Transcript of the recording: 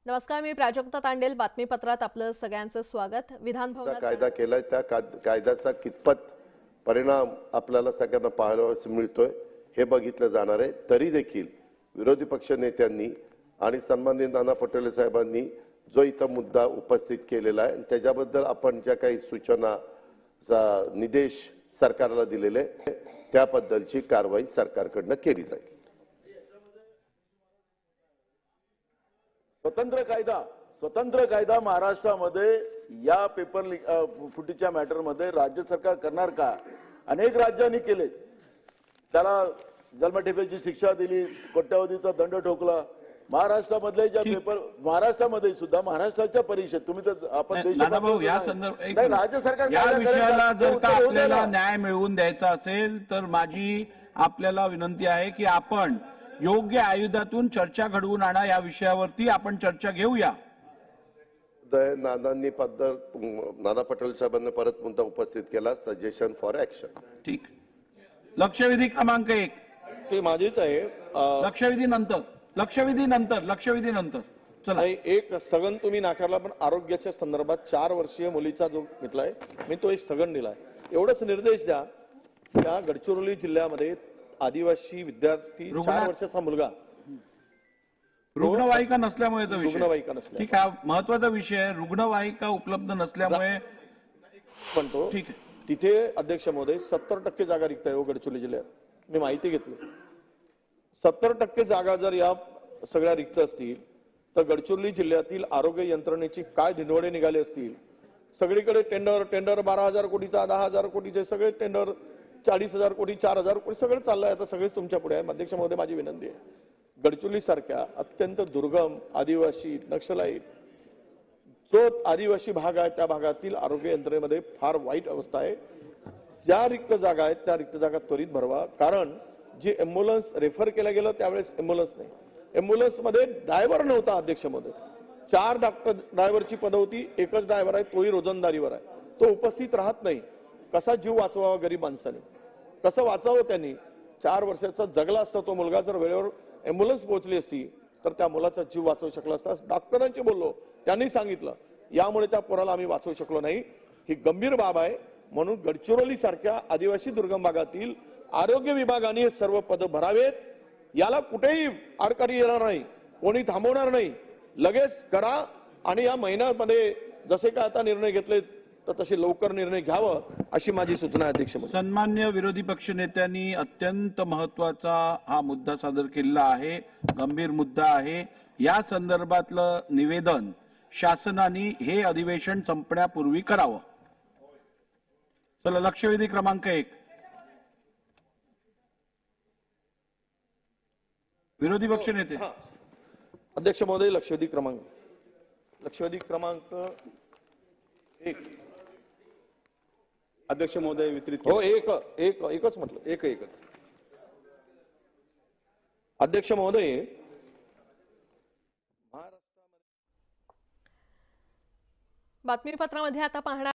नमस्कार, मी प्राजक्ता तांडेल. बातमीपत्रात आपलं सगळ्यांचं स्वागत. विधान भवनात कायदा केलाय त्या कायद्याचा कितपत परिणाम आपल्याला सगळ्यांना पाहायला मिळतोय हे बघितलं जाणार आहे. तरी देखील विरोधी पक्ष नेत्यांनी आणि सन्माननीय नाना पटोले साहेबांनी जो इथं मुद्दा उपस्थित केलेला आहे त्याच्याबद्दल आपण ज्या काही सूचना निर्देश सरकारला दिलेले त्याबद्दलची कारवाई सरकारकडून केली जाईल. स्वतंत्र कायदा महाराष्ट्रामध्ये या पेपर फुटीच्या मॅटर मध्ये राज्य सरकार करणार का? अनेक राज्यांनी केले. त्याला जन्मठेपेची शिक्षा दिली, कोट्यावधीचा दंड ठोकला. महाराष्ट्रामधले ज्या पेपर महाराष्ट्रामध्ये सुद्धा महाराष्ट्राच्या परीक्षेत तुम्ही तर आपण राज्य सरकार या विषयाला जर का आपल्याला न्याय मिळवून द्यायचा असेल तर माझी आपल्याला विनंती आहे की आपण योग्य आयुधातून चर्चा घडवून आणा. या विषयावरती आपण चर्चा घेऊया. नाना पटोले साहेबांनी परत मुद्दा उपस्थित केला, सजेशन फॉर ऍक्शन. ठीक. लक्षवेधी क्रमांक 1 ते माझीच आहे. लक्षवेधी नंतर चला. एक स्थगन तुम्ही नाकारला, पण आरोग्याच्या संदर्भात 4 वर्षीय मुलीचा जो घेतलाय मी तो एक स्थगन दिलाय. एवढंच निर्देश द्या. या गडचिरोली जिल्ह्यामध्ये आदिवासी विद्यार्थी 4 वर्षाचा मुलगा रुग्णवाहिका नसल्यामुळे रुग्णवाहिका नसल्या ठीक आहे. महत्वाचा विषय आहे. रुग्णवाहिका उपलब्ध नसल्यामुळे पण तो ठीक आहे. तिथे अध्यक्ष महोदय 70% जागा रिक्त आहे गडचिरोली जिल्ह्यात. मी माहिती घेतली. 70% जागा जर या सगळ्या रिक्त असतील तर गडचिरोली जिल्ह्यातील आरोग्य यंत्रणेची काय धिंडवडे निघाले असतील. सगळीकडे टेंडर 12,000 कोटीचा, 10,000 कोटीचे सगळे टेंडर, 40,000 कोटी, 4,000 कोटी सगळं चाललंय. आता सगळेच तुमच्या पुढे आहे. अध्यक्ष महोदय माझी विनंती आहे, गडचिरोली सारख्या अत्यंत दुर्गम आदिवासी नक्षलाईट जो आदिवासी भाग आहे त्या भागातील आरोग्य यंत्रणेमध्ये फार वाईट अवस्था आहे. ज्या रिक्त जागा आहेत त्या रिक्त जागा त्वरित भरवा. कारण जे एम्ब्युलन्स रेफर केलं गेलं त्यावेळेस एम्ब्युलन्स नाही. एम्ब्युलन्स मध्ये ड्रायव्हर नव्हता अध्यक्ष महोदय. 4 डॉक्टर ड्रायव्हरची पद होती. एकच ड्रायव्हर आहे, तोही रोजंदारीवर आहे. तो उपस्थित राहत नाही. कसा जीव वाचवावा गरीब माणसाने? कसं वाचावं त्यांनी? 4 वर्षाचा जगला असता तो मुलगा जर वेळेवर एम्ब्युलन्स पोहोचली असती तर त्या मुलाचा जीव वाचवू शकला असता. डॉक्टरांशी बोललो, त्यांनी सांगितलं यामुळे त्या पोराला आम्ही वाचवू शकलो नाही. ही गंभीर बाब आहे. म्हणून गडचिरोली सारख्या आदिवासी दुर्गम भागातील आरोग्य विभागाने हे सर्व पद भरावेत. याला कुठेही आडकाठी येणार नाही, कोणी थांबवणार नाही. लगेच करा आणि या महिन्यामध्ये जसे काय आता निर्णय घेतले तर तसे लवकर निर्णय घ्यावं अशी माझी सूचना आहे अध्यक्ष. सन्मान्य विरोधी पक्ष नेत्यांनी अत्यंत महत्वाचा हा मुद्दा सादर केलेला आहे. गंभीर मुद्दा आहे. या संदर्भातलं निवेदन शासनाने हे अधिवेशन संपण्यापूर्वी करावं. चला. लक्षवेधी क्रमांक 1 विरोधी पक्ष नेते. अध्यक्ष महोदय लक्षवेधी क्रमांक 1. अध्यक्ष महोदय वितरित हो. एकच म्हटलं. एकच. अध्यक्ष महोदय बातमीपत्रामध्ये आता पाहणार